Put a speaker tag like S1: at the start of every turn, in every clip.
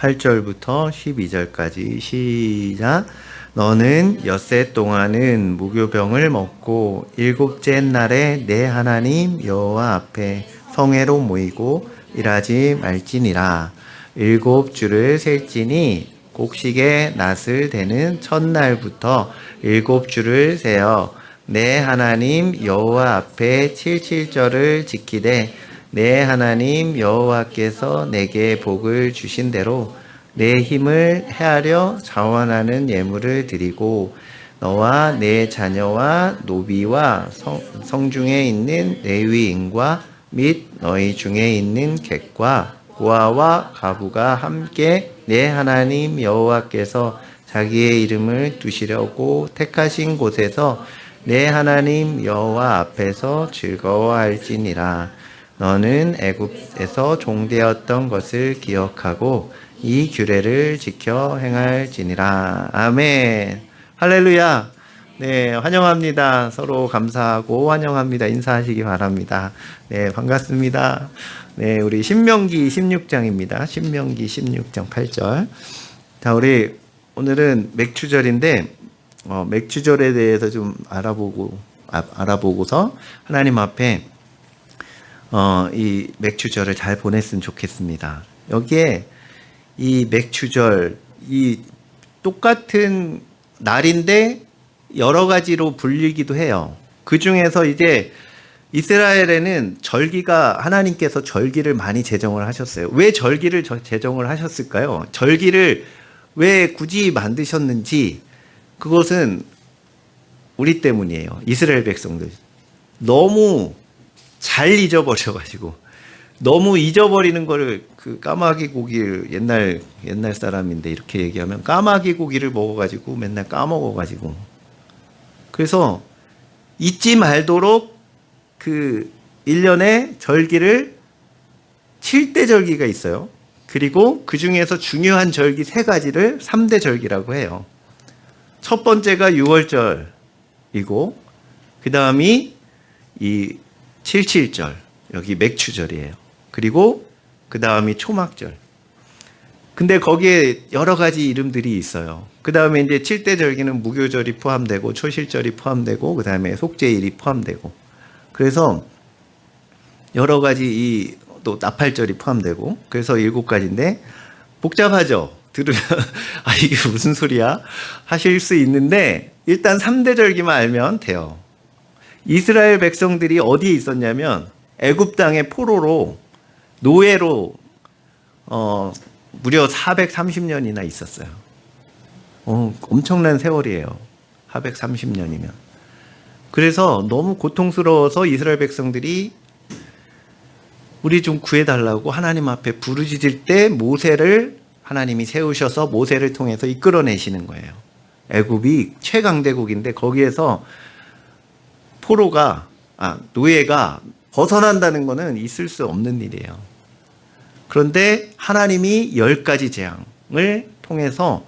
S1: 8절부터 12절까지 시작. 너는 엿새 동안은 무교병을 먹고 일곱째 날에 내 하나님 여호와 앞에 성회로 모이고 일하지 말지니라. 7주를 셀지니 곡식의 낫을 대는 첫날부터 7주를 세어 내 하나님 여호와 앞에 77절을 지키되 내 하나님 여호와께서 내게 복을 주신 대로 내 힘을 헤아려 자원하는 예물을 드리고 너와 내 자녀와 노비와 성중에 있는 레위인과 및 너희 중에 있는 객과 고아와 가부가 함께 내 하나님 여호와께서 자기의 이름을 두시려고 택하신 곳에서 내 하나님 여호와 앞에서 즐거워할지니라. 너는 애굽에서 종되었던 것을 기억하고 이 규례를 지켜 행할지니라. 아멘. 할렐루야. 네, 환영합니다. 서로 감사하고 환영합니다. 인사하시기 바랍니다. 네, 반갑습니다. 네, 우리 신명기 16장입니다. 신명기 16장 8절. 자, 우리 오늘은 맥추절인데 맥추절에 대해서 좀 알아보고서 하나님 앞에 이 맥추절을 잘 보냈으면 좋겠습니다. 여기에 이 맥추절, 이 똑같은 날인데 여러 가지로 불리기도 해요. 그 중에서 이제 이스라엘에는 절기가, 하나님께서 절기를 많이 제정을 하셨어요. 왜 절기를 제정을 하셨을까요? 절기를 왜 굳이 만드셨는지, 그것은 우리 때문이에요. 이스라엘 백성들. 너무 잘 잊어버려가지고, 너무 잊어버리는 거를, 그 까마귀 고기를, 옛날 사람인데 이렇게 얘기하면 까마귀 고기를 먹어가지고 맨날 까먹어가지고, 그래서 잊지 말도록 그 1년에 절기를 7대 절기가 있어요. 그리고 그 중에서 중요한 절기 3가지를 3대 절기라고 해요. 첫 번째가 6월절이고, 그 다음이 이 77절, 여기 맥추절이에요. 그리고 그 다음이 초막절. 근데 거기에 여러 가지 이름들이 있어요. 그 다음에 이제 7대 절기는 무교절이 포함되고, 초실절이 포함되고, 그 다음에 속죄일이 포함되고, 그래서 여러 가지 또 나팔절이 포함되고, 그래서 7가지인데 복잡하죠. 들으면 이게 무슨 소리야 하실 수 있는데, 일단 3대 절기만 알면 돼요. 이스라엘 백성들이 어디에 있었냐면 애굽 땅의 포로로, 노예로 무려 430년이나 있었어요. 엄청난 세월이에요. 430년이면. 그래서 너무 고통스러워서 이스라엘 백성들이 우리 좀 구해달라고 하나님 앞에 부르짖을 때 모세를 하나님이 세우셔서 모세를 통해서 이끌어내시는 거예요. 애굽이 최강대국인데 거기에서 노예가 벗어난다는 것은 있을 수 없는 일이에요. 그런데 하나님이 10가지 재앙을 통해서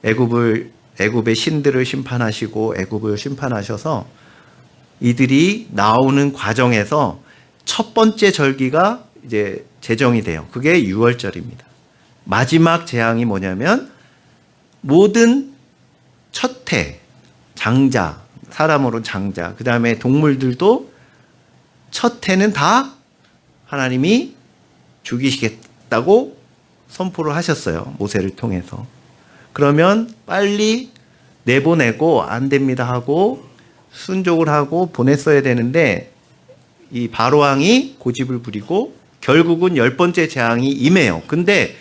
S1: 애굽의 신들을 심판하시고 애굽을 심판하셔서 이들이 나오는 과정에서 첫 번째 절기가 이제 제정이 돼요. 그게 6월절입니다. 마지막 재앙이 뭐냐면 모든 첫해, 장자, 사람으로 장자, 그 다음에 동물들도 첫 해는 다 하나님이 죽이시겠다고 선포를 하셨어요. 모세를 통해서. 그러면 빨리 내보내고 안 됩니다 하고 순종을 하고 보냈어야 되는데, 이 바로왕이 고집을 부리고 결국은 10번째 재앙이 임해요. 근데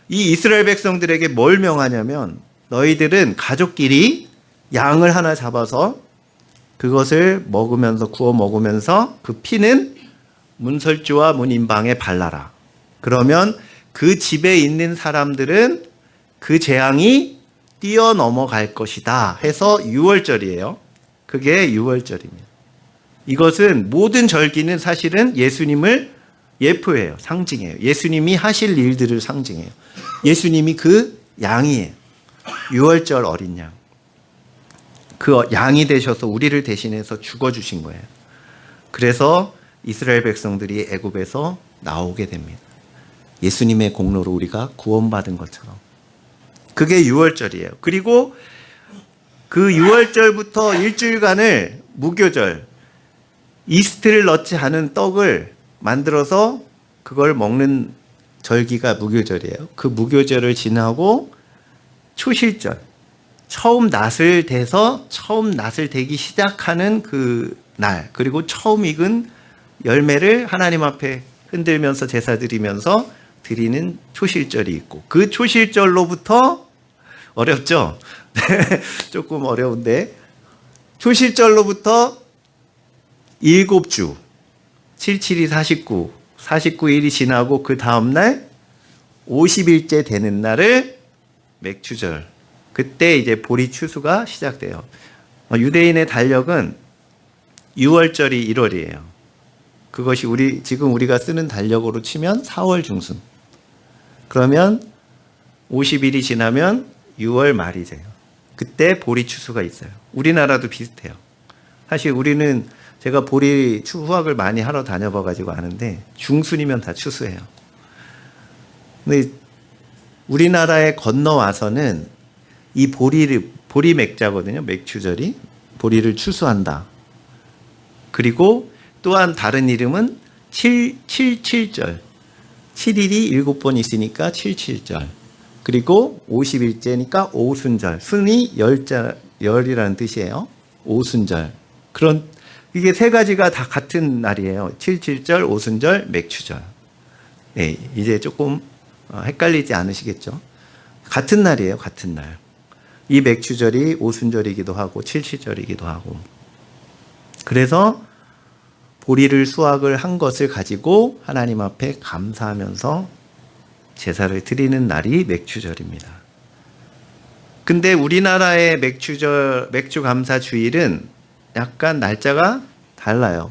S1: 이 이스라엘 백성들에게 뭘 명하냐면, 너희들은 가족끼리 양을 하나 잡아서 그것을 구워 먹으면서 그 피는 문설주와 문인방에 발라라. 그러면 그 집에 있는 사람들은 그 재앙이 뛰어넘어갈 것이다 해서 6월절이에요. 그게 6월절입니다. 이것은 모든 절기는 사실은 예수님을 예표해요. 상징해요. 예수님이 하실 일들을 상징해요. 예수님이 그 양이에요. 6월절 어린 양. 그 양이 되셔서 우리를 대신해서 죽어주신 거예요. 그래서 이스라엘 백성들이 애굽에서 나오게 됩니다. 예수님의 공로로 우리가 구원받은 것처럼. 그게 유월절이에요. 그리고 그 유월절부터 일주일간을 무교절, 이스트를 넣지 않은 떡을 만들어서 그걸 먹는 절기가 무교절이에요. 그 무교절을 지나고 초실절, 처음 낫을 대서 처음 낫을 대기 시작하는 그 날, 그리고 처음 익은 열매를 하나님 앞에 흔들면서 제사 드리면서 드리는 초실절이 있고, 그 초실절로부터 어렵죠? 조금 어려운데, 초실절로부터 7주, 77이 49, 49일이 지나고 그 다음날 50일째 되는 날을 맥추절, 그때 이제 보리 추수가 시작돼요. 유대인의 달력은 6월절이 1월이에요. 그것이 지금 우리가 쓰는 달력으로 치면 4월 중순. 그러면 50일이 지나면 6월 말이 돼요. 그때 보리 추수가 있어요. 우리나라도 비슷해요. 사실 우리는 제가 보리 수확을 많이 하러 다녀봐가지고 아는데 중순이면 다 추수해요. 근데 우리나라에 건너와서는 이 보리 맥자거든요. 맥추절이. 보리를 추수한다. 그리고 또한 다른 이름은 777절. 7일이 7번 있으니까 77절. 그리고 50일째니까 오순절. 순이 열이라는 뜻이에요. 오순절. 이게 세 가지가 다 같은 날이에요. 77절, 오순절, 맥추절. 네, 이제 조금 헷갈리지 않으시겠죠? 같은 날이에요. 같은 날. 이 맥추절이 오순절이기도 하고 77절이기도 하고. 그래서 보리를 수확을 한 것을 가지고 하나님 앞에 감사하면서 제사를 드리는 날이 맥추절입니다. 근데 우리나라의 맥주 감사 주일은 약간 날짜가 달라요.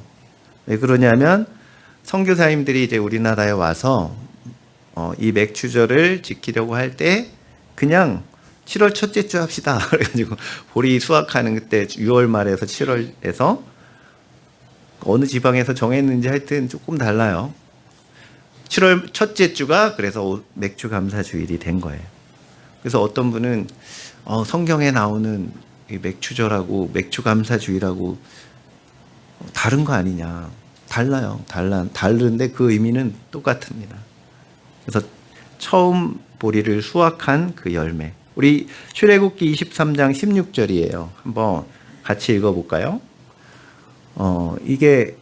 S1: 왜 그러냐면 선교사님들이 이제 우리나라에 와서 이 맥추절을 지키려고 할 때 그냥 7월 첫째 주 합시다. 그래가지고 보리 수확하는 그때 6월 말에서 7월에서 어느 지방에서 정했는지 하여튼 조금 달라요. 7월 첫째 주가 그래서 맥주 감사 주일이 된 거예요. 그래서 어떤 분은 성경에 나오는 맥추절하고 맥주 감사 주일하고 다른 거 아니냐. 달라요. 다른데 그 의미는 똑같습니다. 그래서 처음 보리를 수확한 그 열매. 우리 출애굽기 23장 16절이에요. 한번 같이 읽어볼까요? 이게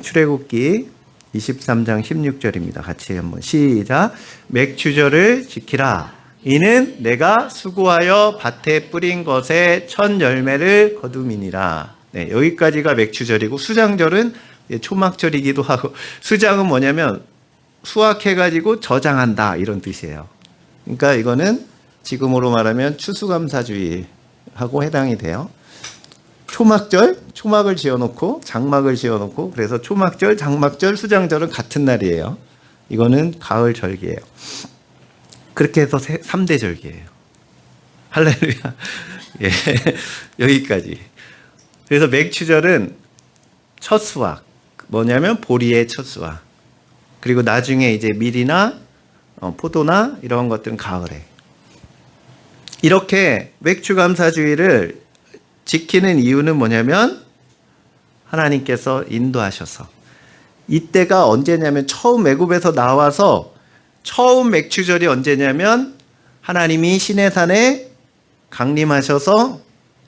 S1: 출애굽기 23장 16절입니다. 같이 한번 시작. 맥추절을 지키라. 이는 내가 수고하여 밭에 뿌린 것의 첫 열매를 거둠이니라. 네, 여기까지가 맥추절이고 수장절은 초막절이기도 하고, 수장은 뭐냐면 수확해가지고 저장한다 이런 뜻이에요. 그러니까 이거는 지금으로 말하면 추수감사주의하고 해당이 돼요. 초막절, 초막을 지어놓고 장막을 지어놓고, 그래서 초막절, 장막절, 수장절은 같은 날이에요. 이거는 가을 절기예요. 그렇게 해서 3대 절기예요. 할렐루야. 예, 여기까지. 그래서 맥추절은 첫 수확, 뭐냐면 보리의 첫 수확. 그리고 나중에 이제 밀이나 포도나 이런 것들은 가을에. 이렇게 맥추감사주의를 지키는 이유는 뭐냐면 하나님께서 인도하셔서, 이때가 언제냐면 처음 애굽에서 나와서 처음 맥추절이 언제냐면 하나님이 시내산에 강림하셔서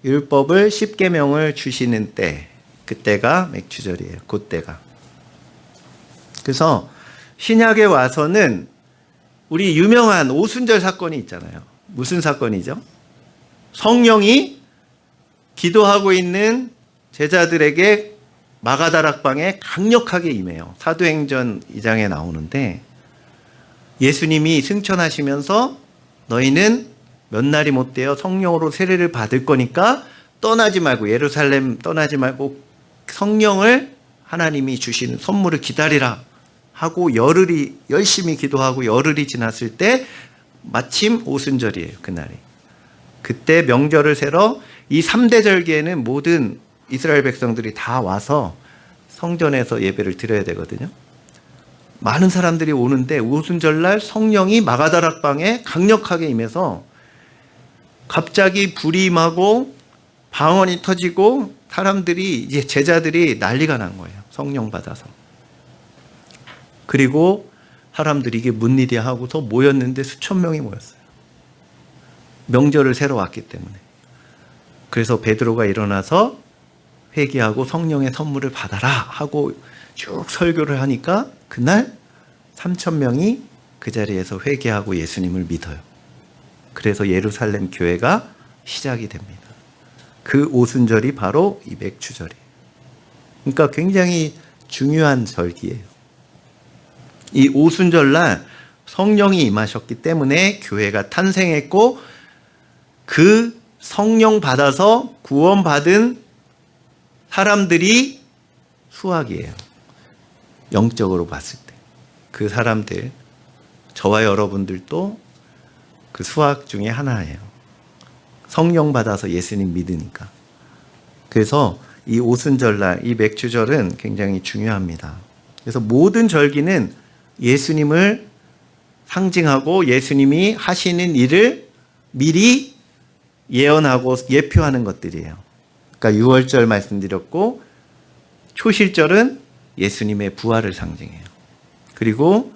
S1: 율법을 10계명을 주시는 때, 그때가 맥추절이에요. 그때가. 그래서 신약에 와서는 우리 유명한 오순절 사건이 있잖아요. 무슨 사건이죠? 성령이 기도하고 있는 제자들에게 마가다락방에 강력하게 임해요. 사도행전 2장에 나오는데, 예수님이 승천하시면서 너희는 몇 날이 못 되어 성령으로 세례를 받을 거니까 떠나지 말고, 예루살렘 떠나지 말고 성령을 하나님이 주시는 선물을 기다리라 하고 열흘이 열심히 기도하고 열흘이 지났을 때 마침 오순절이에요. 그날이. 그때 명절을 세러 이 3대 절기에는 모든 이스라엘 백성들이 다 와서 성전에서 예배를 드려야 되거든요. 많은 사람들이 오는데 오순절날 성령이 마가다락방에 강력하게 임해서 갑자기 불이 임하고 방언이 터지고 사람들이 이제 제자들이 난리가 난 거예요. 성령 받아서. 그리고 사람들이 이게 뭔 일이야 하고서 모였는데 수천 명이 모였어요. 명절을 새로 왔기 때문에. 그래서 베드로가 일어나서 회개하고 성령의 선물을 받아라 하고 쭉 설교를 하니까 그날 3,000명이 그 자리에서 회개하고 예수님을 믿어요. 그래서 예루살렘 교회가 시작이 됩니다. 그 오순절이 바로 이 맥추절이에요. 그러니까 굉장히 중요한 절기예요. 이 오순절날 성령이 임하셨기 때문에 교회가 탄생했고 그 성령 받아서 구원받은 사람들이 수학이에요. 영적으로 봤을 때. 그 사람들, 저와 여러분들도 그 수학 중에 하나예요. 성령 받아서 예수님 믿으니까. 그래서 이 오순절날, 이 맥주절은 굉장히 중요합니다. 그래서 모든 절기는 예수님을 상징하고 예수님이 하시는 일을 미리 예언하고 예표하는 것들이에요. 그러니까 6월절 말씀드렸고 초실절은 예수님의 부활을 상징해요. 그리고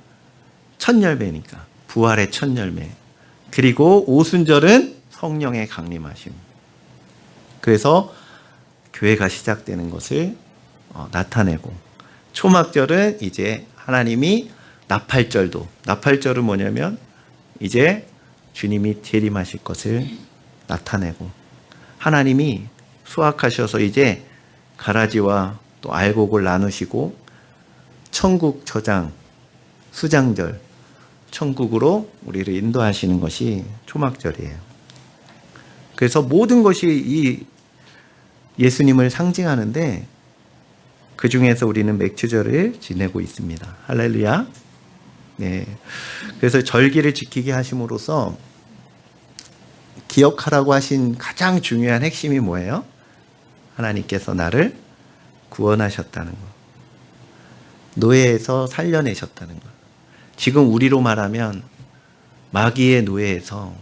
S1: 첫 열매니까 부활의 첫 열매. 그리고 오순절은 성령의 강림하심. 그래서 교회가 시작되는 것을 나타내고 초막절은 이제 하나님이 나팔절은 뭐냐면 이제 주님이 재림하실 것을 나타내고 하나님이 수확하셔서 이제 가라지와 또 알곡을 나누시고 천국 저장, 수장절, 천국으로 우리를 인도하시는 것이 초막절이에요. 그래서 모든 것이 이 예수님을 상징하는데 그 중에서 우리는 맥주절을 지내고 있습니다. 할렐루야. 네. 그래서 절기를 지키게 하심으로써 기억하라고 하신 가장 중요한 핵심이 뭐예요? 하나님께서 나를 구원하셨다는 것. 노예에서 살려내셨다는 것. 지금 우리로 말하면 마귀의 노예에서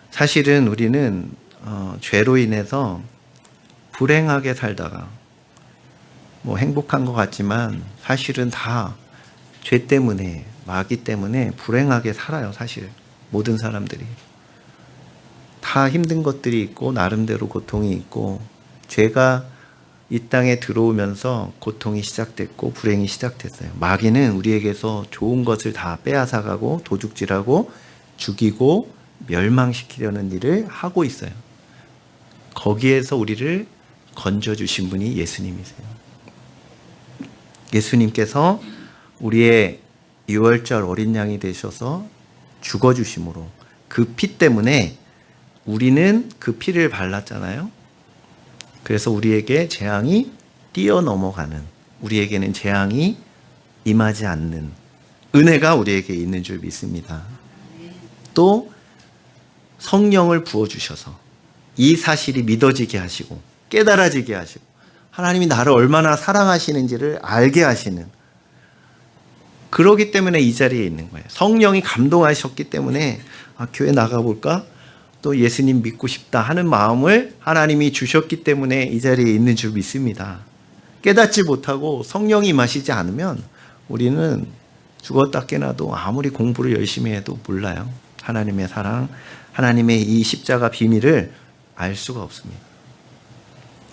S1: 사실은 우리는 죄로 인해서 불행하게 살다가 뭐 행복한 것 같지만 사실은 다 죄 때문에 마귀 때문에 불행하게 살아요. 사실 모든 사람들이 다 힘든 것들이 있고 나름대로 고통이 있고 죄가 이 땅에 들어오면서 고통이 시작됐고 불행이 시작됐어요. 마귀는 우리에게서 좋은 것을 다 빼앗아가고 도둑질하고 죽이고 멸망시키려는 일을 하고 있어요. 거기에서 우리를 건져주신 분이 예수님이세요. 예수님께서 우리의 6월절 어린 양이 되셔서 죽어주심으로 그 피 때문에 우리는 그 피를 발랐잖아요. 그래서 우리에게 재앙이 뛰어넘어가는, 우리에게는 재앙이 임하지 않는 은혜가 우리에게 있는 줄 믿습니다. 또 성령을 부어주셔서 이 사실이 믿어지게 하시고 깨달아지게 하시고 하나님이 나를 얼마나 사랑하시는지를 알게 하시는, 그러기 때문에 이 자리에 있는 거예요. 성령이 감동하셨기 때문에 교회 나가볼까? 또 예수님 믿고 싶다 하는 마음을 하나님이 주셨기 때문에 이 자리에 있는 줄 믿습니다. 깨닫지 못하고 성령이 임하시지 않으면 우리는 죽었다 깨나도 아무리 공부를 열심히 해도 몰라요. 하나님의 사랑, 하나님의 이 십자가 비밀을 알 수가 없습니다.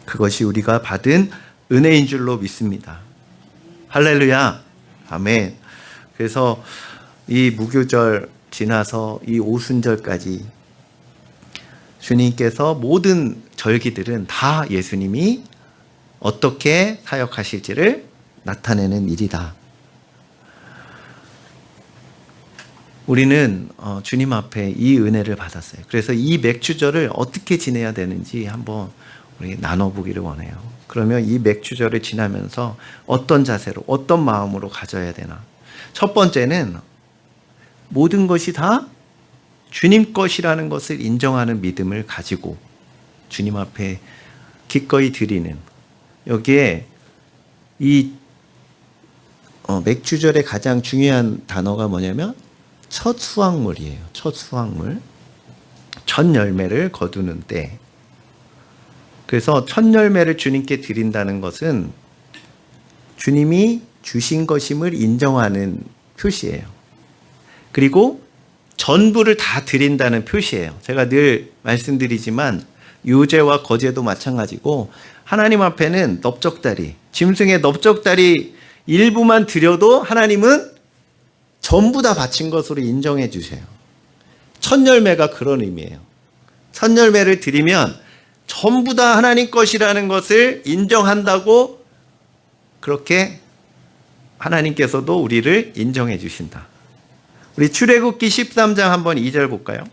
S1: 그것이 우리가 받은 은혜인 줄로 믿습니다. 할렐루야. 아멘. 그래서 이 무교절 지나서 이 오순절까지 주님께서 모든 절기들은 다 예수님이 어떻게 사역하실지를 나타내는 일이다. 우리는 주님 앞에 이 은혜를 받았어요. 그래서 이 맥주절을 어떻게 지내야 되는지 한번 우리 나눠보기를 원해요. 그러면 이 맥주절을 지나면서 어떤 자세로, 어떤 마음으로 가져야 되나. 첫 번째는 모든 것이 다 주님 것이라는 것을 인정하는 믿음을 가지고 주님 앞에 기꺼이 드리는, 여기에 이 맥주절의 가장 중요한 단어가 뭐냐면 첫 수확물이에요. 첫 수확물. 첫 열매를 거두는 때. 그래서 첫 열매를 주님께 드린다는 것은 주님이 주신 것임을 인정하는 표시예요. 그리고 전부를 다 드린다는 표시예요. 제가 늘 말씀드리지만 유죄와 거제도 마찬가지고 하나님 앞에는 넓적다리, 짐승의 넓적다리 일부만 드려도 하나님은 전부 다 바친 것으로 인정해 주세요. 첫 열매가 그런 의미예요. 첫 열매를 드리면 전부 다 하나님 것이라는 것을 인정한다고 그렇게 하나님께서도 우리를 인정해 주신다. 우리 출애굽기 13장 한번 2절 볼까요?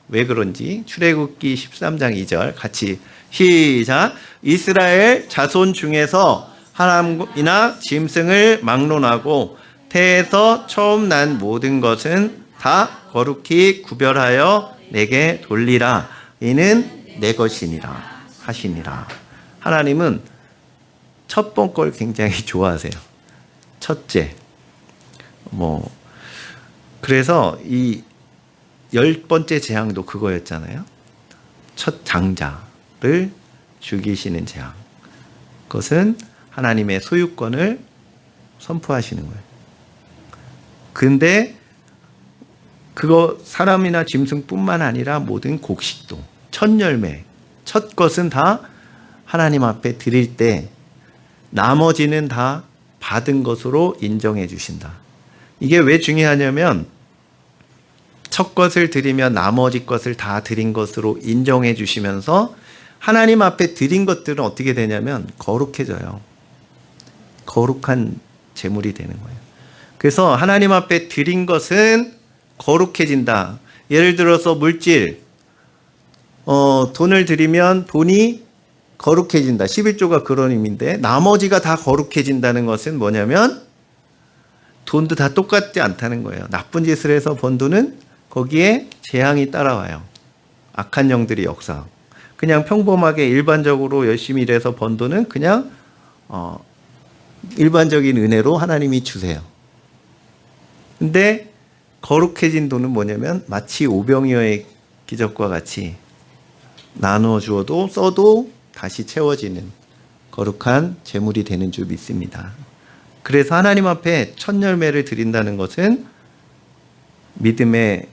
S1: 왜 그런지 출애굽기 13장 2절 같이 시작. 이스라엘 자손 중에서 사람이나 짐승을 막론하고 태에서 처음 난 모든 것은 다 거룩히 구별하여 내게 돌리라. 이는 내 것이니라 하시니라. 하나님은 첫 번 걸 굉장히 좋아하세요. 첫째. 그래서 이 10번째 재앙도 그거였잖아요. 첫 장자를 죽이시는 재앙. 그것은 하나님의 소유권을 선포하시는 거예요. 근데 그거 사람이나 짐승뿐만 아니라 모든 곡식도 첫 열매, 첫 것은 다 하나님 앞에 드릴 때 나머지는 다 받은 것으로 인정해 주신다. 이게 왜 중요하냐면 첫 것을 드리면 나머지 것을 다 드린 것으로 인정해 주시면서 하나님 앞에 드린 것들은 어떻게 되냐면 거룩해져요. 거룩한 제물이 되는 거예요. 그래서 하나님 앞에 드린 것은 거룩해진다. 예를 들어서 물질, 돈을 드리면 돈이 거룩해진다. 11조가 그런 의미인데 나머지가 다 거룩해진다는 것은 뭐냐면 돈도 다 똑같지 않다는 거예요. 나쁜 짓을 해서 번 돈은 거기에 재앙이 따라와요. 악한 영들이 역사. 그냥 평범하게 일반적으로 열심히 일해서 번 돈은 그냥 일반적인 은혜로 하나님이 주세요. 근데 거룩해진 돈은 뭐냐면 마치 오병이어의 기적과 같이 나누어 주어도 써도 다시 채워지는 거룩한 제물이 되는 줄 믿습니다. 그래서 하나님 앞에 첫 열매를 드린다는 것은 믿음의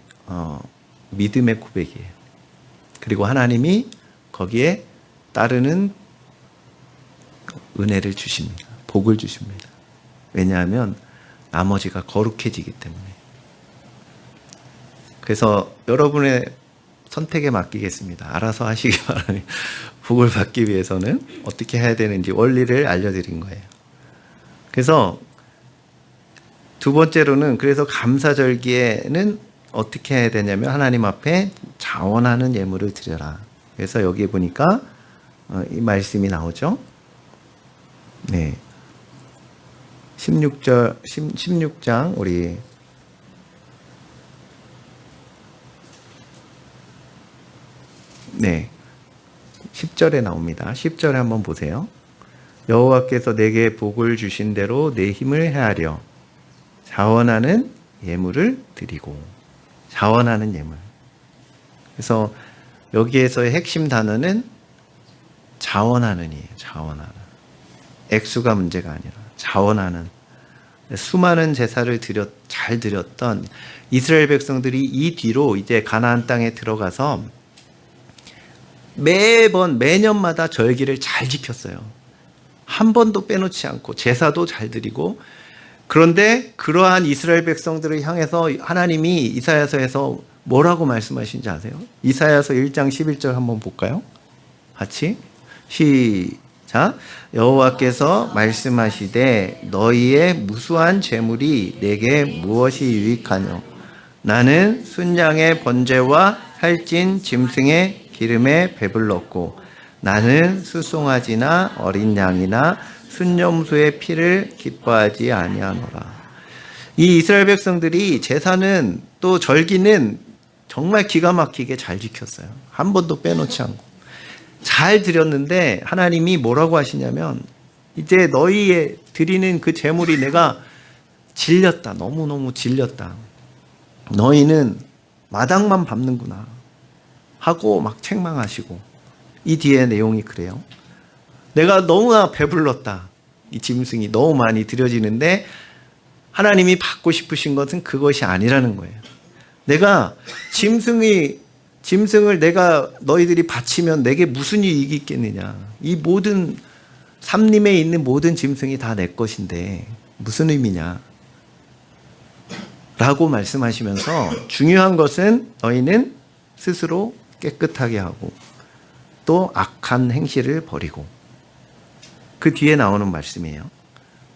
S1: 고백이에요. 그리고 하나님이 거기에 따르는 은혜를 주십니다. 복을 주십니다. 왜냐하면 나머지가 거룩해지기 때문에. 그래서 여러분의 선택에 맡기겠습니다. 알아서 하시기 바랍니다. 복을 받기 위해서는 어떻게 해야 되는지 원리를 알려드린 거예요. 그래서 두 번째로는 그래서 감사절기에는 어떻게 해야 되냐면 하나님 앞에 자원하는 예물을 드려라. 그래서 여기 보니까 이 말씀이 나오죠. 네. 16장 우리 네. 10절에 나옵니다. 10절에 한번 보세요. 여호와께서 내게 복을 주신 대로 내 힘을 헤아려 자원하는 예물을 드리고. 자원하는 예물. 그래서 여기에서의 핵심 단어는 자원하는이에요. 자원하는. 액수가 문제가 아니라 자원하는. 수많은 제사를 잘 드렸던 이스라엘 백성들이 이 뒤로 이제 가나안 땅에 들어가서 매년마다 절기를 잘 지켰어요. 한 번도 빼놓지 않고 제사도 잘 드리고. 그런데 그러한 이스라엘 백성들을 향해서 하나님이 이사야서에서 뭐라고 말씀하신지 아세요? 이사야서 1장 11절 한번 볼까요? 같이 시작. 여호와께서 말씀하시되 너희의 무수한 재물이 내게 무엇이 유익하뇨? 나는 순양의 번제와 살찐 짐승의 기름에 배불렀고 나는 수송아지나 어린 양이나 순염소의 피를 기뻐하지 아니하노라. 이 이스라엘 백성들이 제사는 또 절기는 정말 기가 막히게 잘 지켰어요. 한 번도 빼놓지 않고 잘 드렸는데 하나님이 뭐라고 하시냐면 이제 너희의 드리는 그 제물이 내가 질렸다. 너무너무 질렸다. 너희는 마당만 밟는구나 하고 막 책망하시고, 이 뒤에 내용이 그래요. 내가 너무나 배불렀다. 이 짐승이 너무 많이 들여지는데 하나님이 받고 싶으신 것은 그것이 아니라는 거예요. 내가 짐승을 내가 너희들이 바치면 내게 무슨 이익이 있겠느냐. 이 모든 삼림에 있는 모든 짐승이 다 내 것인데 무슨 의미냐 라고 말씀하시면서, 중요한 것은 너희는 스스로 깨끗하게 하고 또 악한 행실을 버리고, 그 뒤에 나오는 말씀이에요.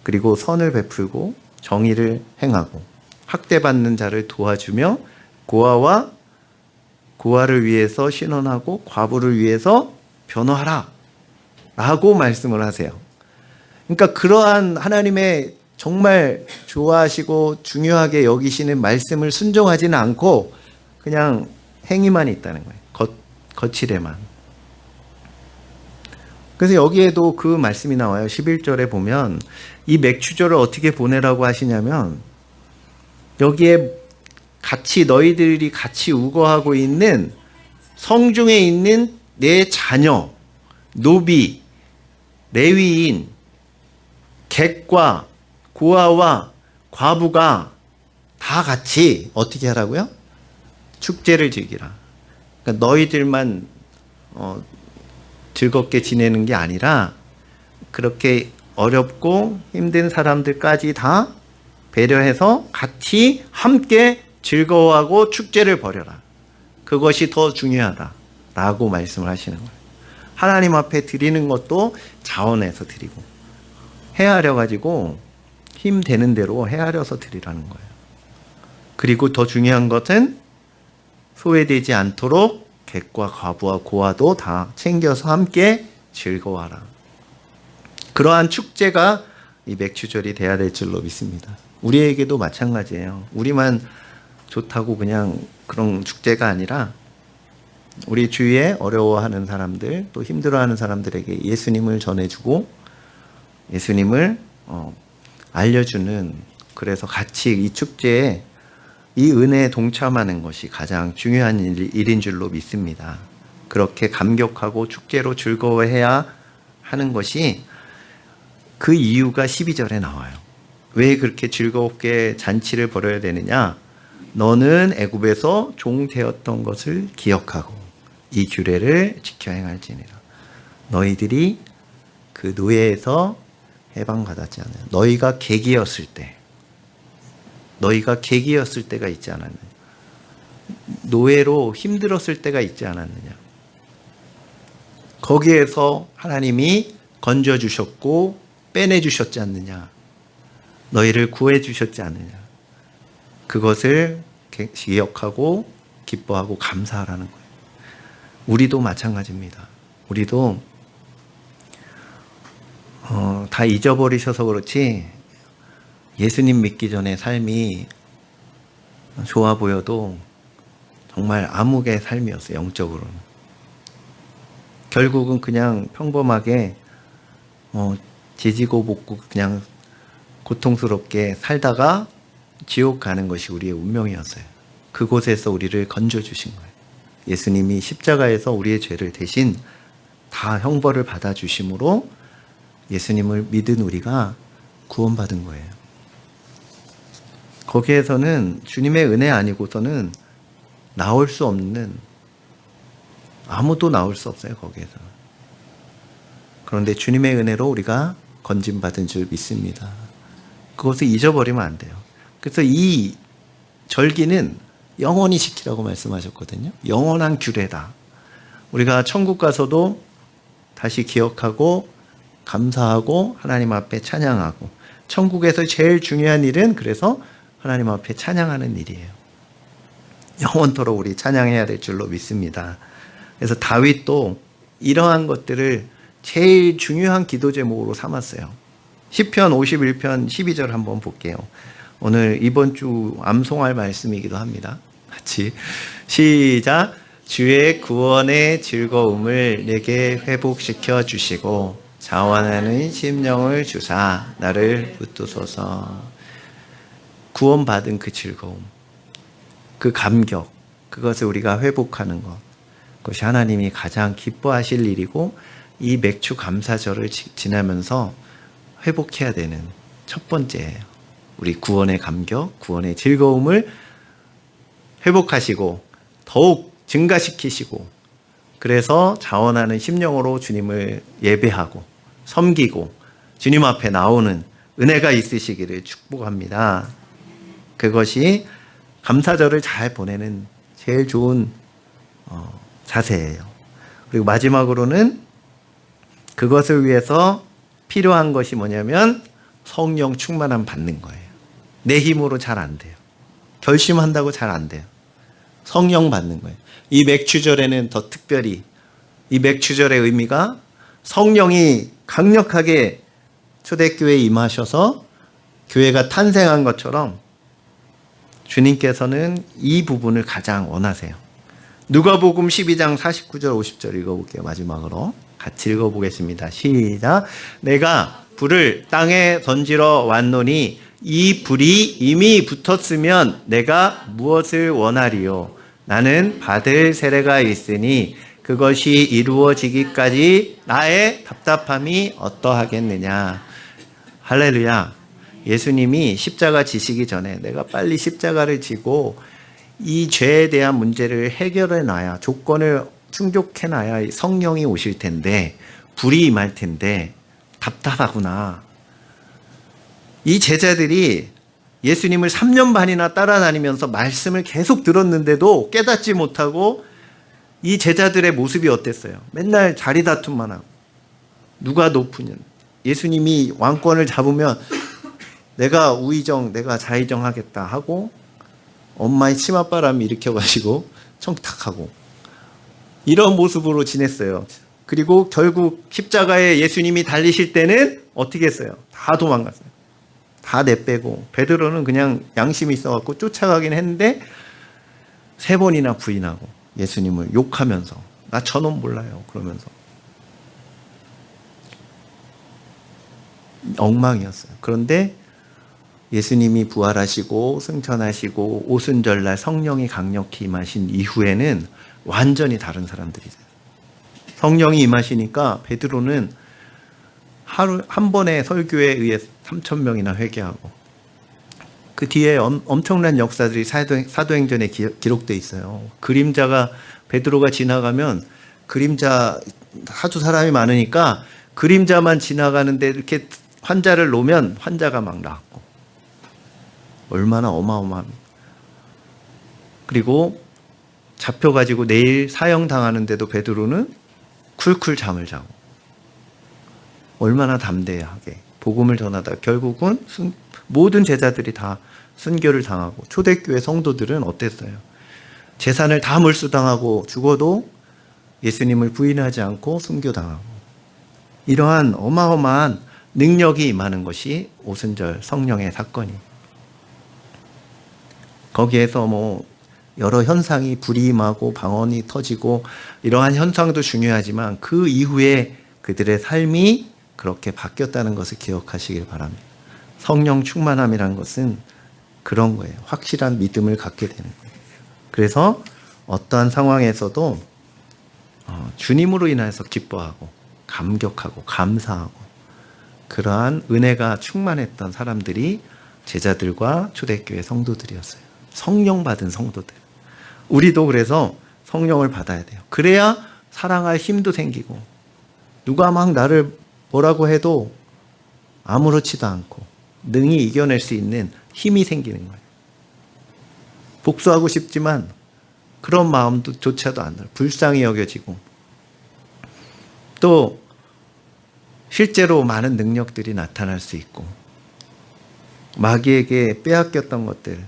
S1: 그리고 선을 베풀고 정의를 행하고 학대받는 자를 도와주며 고아를 위해서 신원하고 과부를 위해서 변호하라 라고 말씀을 하세요. 그러니까 그러한 하나님의 정말 좋아하시고 중요하게 여기시는 말씀을 순종하지는 않고 그냥 행위만 있다는 거예요. 거칠에만. 그래서 여기에도 그 말씀이 나와요. 11절에 보면 이 맥추절을 어떻게 보내라고 하시냐면, 여기에 너희들이 같이 우거하고 있는 성중에 있는 내 자녀, 노비, 레위인, 객과 고아와 과부가 다 같이 어떻게 하라고요? 축제를 즐기라. 그러니까 너희들만 즐겁게 지내는 게 아니라 그렇게 어렵고 힘든 사람들까지 다 배려해서 같이 함께 즐거워하고 축제를 벌여라. 그것이 더 중요하다라고 말씀을 하시는 거예요. 하나님 앞에 드리는 것도 자원해서 드리고, 헤아려 가지고 힘 되는 대로 헤아려서 드리라는 거예요. 그리고 더 중요한 것은 소외되지 않도록 객과 과부와 고아도 다 챙겨서 함께 즐거워하라. 그러한 축제가 이 맥추절이 돼야 될 줄로 믿습니다. 우리에게도 마찬가지예요. 우리만 좋다고 그냥 그런 축제가 아니라 우리 주위에 어려워하는 사람들, 또 힘들어하는 사람들에게 예수님을 전해주고 예수님을 알려주는, 그래서 같이 이 축제에 이 은혜에 동참하는 것이 가장 중요한 일인 줄로 믿습니다. 그렇게 감격하고 축제로 즐거워해야 하는 것이, 그 이유가 12절에 나와요. 왜 그렇게 즐겁게 잔치를 벌여야 되느냐? 너는 애굽에서 종 되었던 것을 기억하고 이 규례를 지켜 행할지니라. 너희들이 그 노예에서 해방받았지 않느냐. 너희가 객이었을 때가 있지 않았느냐. 노예로 힘들었을 때가 있지 않았느냐. 거기에서 하나님이 건져주셨고 빼내주셨지 않느냐. 너희를 구해주셨지 않느냐. 그것을 기억하고 기뻐하고 감사하라는 거예요. 우리도 마찬가지입니다. 우리도 다 잊어버리셔서 그렇지 예수님 믿기 전에 삶이 좋아 보여도 정말 암흑의 삶이었어요. 영적으로는. 결국은 그냥 평범하게 지지고 볶고 그냥 고통스럽게 살다가 지옥 가는 것이 우리의 운명이었어요. 그곳에서 우리를 건져주신 거예요. 예수님이 십자가에서 우리의 죄를 대신 다 형벌을 받아주심으로 예수님을 믿은 우리가 구원받은 거예요. 거기에서는 주님의 은혜 아니고서는 나올 수 없는, 아무도 나올 수 없어요. 거기에서는. 그런데 주님의 은혜로 우리가 건짐받은 줄 믿습니다. 그것을 잊어버리면 안 돼요. 그래서 이 절기는 영원히 지키라고 말씀하셨거든요. 영원한 규례다. 우리가 천국 가서도 다시 기억하고 감사하고 하나님 앞에 찬양하고, 천국에서 제일 중요한 일은 그래서 하나님 앞에 찬양하는 일이에요. 영원토록 우리 찬양해야 될 줄로 믿습니다. 그래서 다윗도 이러한 것들을 제일 중요한 기도 제목으로 삼았어요. 시편 51편 12절 한번 볼게요. 오늘 이번 주 암송할 말씀이기도 합니다. 같이 시작. 주의 구원의 즐거움을 내게 회복시켜 주시고 자원하는 심령을 주사 나를 붙드소서. 구원받은 그 즐거움, 그 감격, 그것을 우리가 회복하는 것, 그것이 하나님이 가장 기뻐하실 일이고 이 맥주 감사절을 지나면서 회복해야 되는 첫 번째예요. 우리 구원의 감격, 구원의 즐거움을 회복하시고 더욱 증가시키시고, 그래서 자원하는 심령으로 주님을 예배하고 섬기고 주님 앞에 나오는 은혜가 있으시기를 축복합니다. 그것이 감사절을 잘 보내는 제일 좋은 자세예요. 그리고 마지막으로는 그것을 위해서 필요한 것이 뭐냐면 성령 충만함 받는 거예요. 내 힘으로 잘 안 돼요. 결심한다고 잘 안 돼요. 성령 받는 거예요. 이 맥주절에는 더 특별히 이 맥주절의 의미가 성령이 강력하게 초대교회에 임하셔서 교회가 탄생한 것처럼 주님께서는 이 부분을 가장 원하세요. 누가복음 12장 49절 50절 읽어볼게요. 마지막으로 같이 읽어보겠습니다. 시작. 내가 불을 땅에 던지러 왔노니 이 불이 이미 붙었으면 내가 무엇을 원하리요? 나는 받을 세례가 있으니 그것이 이루어지기까지 나의 답답함이 어떠하겠느냐. 할렐루야. 예수님이 십자가 지시기 전에 내가 빨리 십자가를 지고 이 죄에 대한 문제를 해결해 놔야, 조건을 충족해 놔야 성령이 오실 텐데, 불이 임할 텐데 답답하구나. 이 제자들이 예수님을 3년 반이나 따라다니면서 말씀을 계속 들었는데도 깨닫지 못하고, 이 제자들의 모습이 어땠어요? 맨날 자리 다툼만 하고, 누가 높으냐. 예수님이 왕권을 잡으면 내가 우의정, 내가 좌의정 하겠다 하고 엄마의 치맛바람이 일으켜가지고 청탁하고, 이런 모습으로 지냈어요. 그리고 결국 십자가에 예수님이 달리실 때는 어떻게 했어요? 다 도망갔어요. 다 내빼고, 베드로는 그냥 양심이 있어갖고 쫓아가긴 했는데 3번이나 부인하고 예수님을 욕하면서 나 저놈 몰라요 그러면서 엉망이었어요. 그런데 예수님이 부활하시고 승천하시고 오순절날 성령이 강력히 임하신 이후에는 완전히 다른 사람들이 돼요. 성령이 임하시니까 베드로는 하루 한 번의 설교에 의해 3,000명이나 회개하고, 그 뒤에 엄청난 역사들이 사도행전에 기록되어 있어요. 그림자가, 베드로가 지나가면 그림자, 하도 사람이 많으니까 그림자만 지나가는데 이렇게 환자를 놓으면 환자가 막 낫고, 얼마나 어마어마합니까. 그리고 잡혀가지고 내일 사형당하는데도 베드로는 쿨쿨 잠을 자고, 얼마나 담대하게 복음을 전하다 결국은 모든 제자들이 다 순교를 당하고, 초대교회 성도들은 어땠어요? 재산을 다 몰수당하고 죽어도 예수님을 부인하지 않고 순교당하고, 이러한 어마어마한 능력이 임하는 것이 오순절 성령의 사건이. 거기에서 뭐 여러 현상이, 불이 임하고 방언이 터지고 이러한 현상도 중요하지만 그 이후에 그들의 삶이 그렇게 바뀌었다는 것을 기억하시길 바랍니다. 성령 충만함이란 것은 그런 거예요. 확실한 믿음을 갖게 되는 거예요. 그래서 어떠한 상황에서도 주님으로 인해서 기뻐하고 감격하고 감사하고, 그러한 은혜가 충만했던 사람들이 제자들과 초대교회 성도들이었어요. 성령 받은 성도들. 우리도 그래서 성령을 받아야 돼요. 그래야 사랑할 힘도 생기고, 누가 막 나를 뭐라고 해도 아무렇지도 않고 능히 이겨낼 수 있는 힘이 생기는 거예요. 복수하고 싶지만 그런 마음도 조차도 안 들어요. 불쌍히 여겨지고, 또 실제로 많은 능력들이 나타날 수 있고, 마귀에게 빼앗겼던 것들,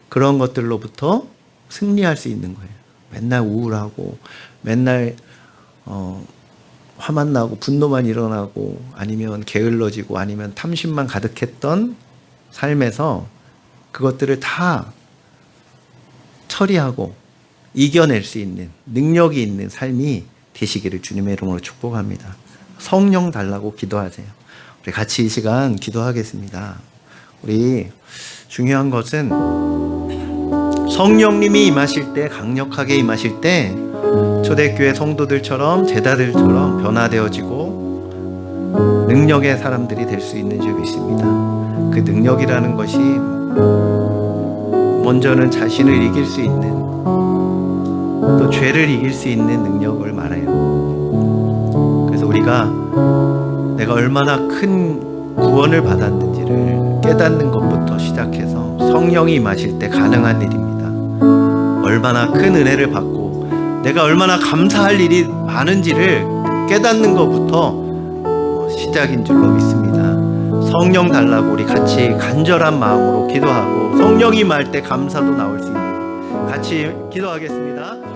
S1: 그런 것들로부터 승리할 수 있는 거예요. 맨날 우울하고 맨날 화만 나고 분노만 일어나고 아니면 게을러지고 아니면 탐심만 가득했던 삶에서 그것들을 다 처리하고 이겨낼 수 있는 능력이 있는 삶이 되시기를 주님의 이름으로 축복합니다. 성령 달라고 기도하세요. 우리 같이 이 시간 기도하겠습니다. 우리 중요한 것은 성령님이 임하실 때, 강력하게 임하실 때 초대교회 성도들처럼 제자들처럼 변화되어지고 능력의 사람들이 될 수 있는 줄 믿습니다. 그 능력이라는 것이 먼저는 자신을 이길 수 있는, 또 죄를 이길 수 있는 능력을 말해요. 그래서 우리가 내가 얼마나 큰 구원을 받았는지를 깨닫는 것부터 시작해서 성령이 임하실 때 가능한 일입니다. 얼마나 큰 은혜를 받고 내가 얼마나 감사할 일이 많은지를 깨닫는 것부터 시작인 줄로 믿습니다. 성령 달라고 우리 같이 간절한 마음으로 기도하고 성령이 임할 때 감사도 나올 수 있는 같이 기도하겠습니다.